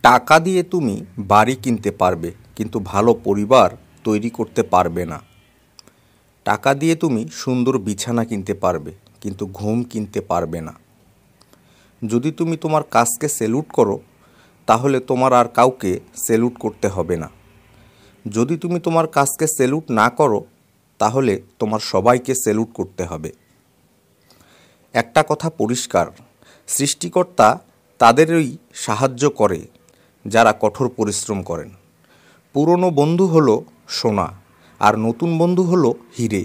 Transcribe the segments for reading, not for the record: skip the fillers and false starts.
টাকা দিয়ে তুমি বাড়ি কিনতে পারবে, কিন্তু ভালো পরিবার তৈরি করতে পারবে না। টাকা দিয়ে তুমি সুন্দর বিছানা কিনতে পারবে, কিন্তু ঘুম কিনতে পারবে না। যদি তুমি তোমার কাজকে স্যালুট করো, তাহলে তোমার আর কাউকে স্যালুট করতে হবে না। যদি তুমি তোমার কাজকে স্যালুট না করো, তাহলে তোমার সবাইকে স্যালুট করতে হবে। একটা কথা পরিষ্কার, সৃষ্টিকর্তা তাদেরই সাহায্য করে যারা কঠোর পরিশ্রম করেন। পুরনো বন্ধু হলো সোনা, আর নতুন বন্ধু হলো হিরে।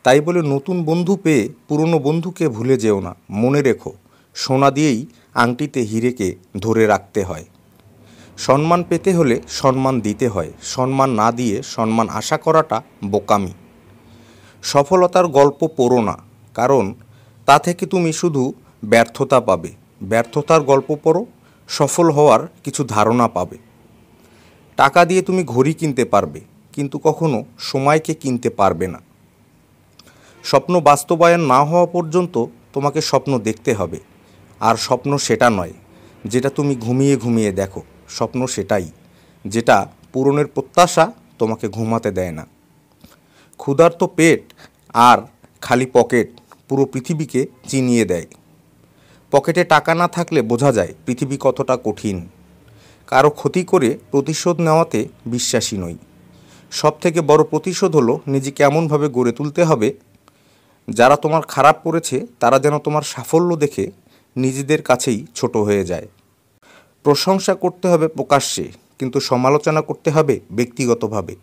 তাই বলে নতুন বন্ধু পেয়ে পুরনো বন্ধুকে ভুলে যেও না। মনে রেখো, সোনা দিয়েই আংটিতে হিরেকে ধরে রাখতে হয়। সম্মান পেতে হলে সম্মান দিতে হয়, সম্মান না দিয়ে সম্মান আশা করাটা বোকামি। সফলতার গল্প পড়ো না, কারণ তা থেকে তুমি শুধু ব্যর্থতা পাবে। ব্যর্থতার গল্প পড়ো, সফল হওয়ার কিছু ধারণা পাবে। টাকা দিয়ে তুমি ঘড়ি কিনতে পারবে, কিন্তু কখনো সময়কে কিনতে পারবে না। স্বপ্ন বাস্তবায়ন না হওয়া পর্যন্ত তোমাকে স্বপ্ন দেখতে হবে। আর স্বপ্ন সেটা নয় যেটা তুমি ঘুমিয়ে ঘুমিয়ে দেখো, স্বপ্ন সেটাই যেটা পূরণের প্রত্যাশা তোমাকে ঘুমাতে দেয় না। ক্ষুধার্ত পেট আর খালি পকেট পুরো পৃথিবীকে চিনিয়ে দেয়। পকেটে টাকা না থাকলে বোঝা যায় পৃথিবী কতটা কঠিন। কারো ক্ষতি করে প্রতিশোধ নেওয়াতে বিশ্বাসী নই। সবথেকে বড় প্রতিশোধ হলো নিজেকে এমনভাবে গড়ে তুলতে হবে, যারা তোমার খারাপ করেছে তারা যেন তোমার সাফল্য দেখে নিজেদের কাছেই ছোট হয়ে যায়। প্রশংসা করতে হবে প্রকাশ্যে, কিন্তু সমালোচনা করতে হবে ব্যক্তিগতভাবে।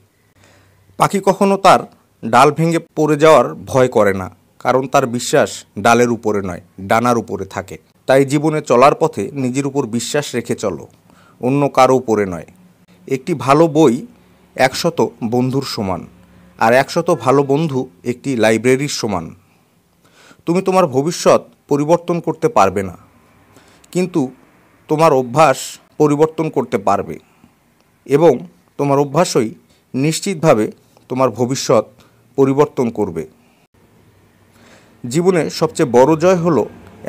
পাখি কখনো তার ডাল ভেঙে পড়ে যাওয়ার ভয় করে না, কারণ তার বিশ্বাস ডালের উপরে নয়, ডানার উপরে থাকে। তাই জীবনে চলার পথে নিজের উপর বিশ্বাস রেখে চলো, অন্য কারো উপরে নয়। একটি ভালো বই 100 বন্ধুর সমান, আর 100 ভালো বন্ধু একটি লাইব্রেরির সমান। তুমি তোমার ভবিষ্যৎ পরিবর্তন করতে পারবে না, কিন্তু তোমার অভ্যাস পরিবর্তন করতে পারবে, এবং তোমার অভ্যাসই নিশ্চিতভাবে তোমার ভবিষ্যৎ পরিবর্তন করবে। জীবনে সবচেয়ে বড় জয় হলো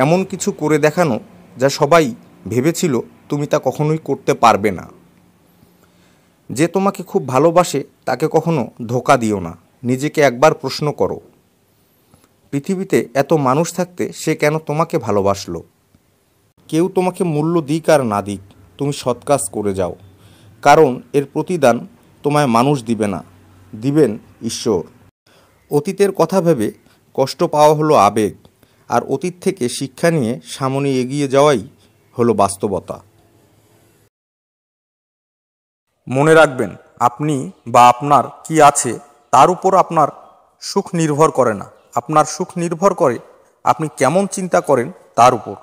এমন কিছু করে দেখানো যা সবাই ভেবেছিল তুমি তা কখনোই করতে পারবে না। যে তোমাকে খুব ভালোবাসে তাকে কখনো ধোঁকা দিও না। নিজেকে একবার প্রশ্ন করো, পৃথিবীতে এত মানুষ থাকতে সে কেন তোমাকে ভালোবাসলো? কেউ তোমাকে মূল্য দিক আর না দিক, তুমি সৎ কাজ করে যাও, কারণ এর প্রতিদান তোমায় মানুষ দিবে না, দিবেন ঈশ্বর। অতীতের কথা ভেবে কষ্ট পাওয়া হলো আবেগ, আর অতীত থেকে শিক্ষা নিয়ে সামনে এগিয়ে যাওয়াই হলো বাস্তবতা। মনে রাখবেন, আপনি বা আপনার কি আছে তার উপর আপনার সুখ নির্ভর করে না। আপনার সুখ নির্ভর করে আপনি কেমন চিন্তা করেন তার উপর।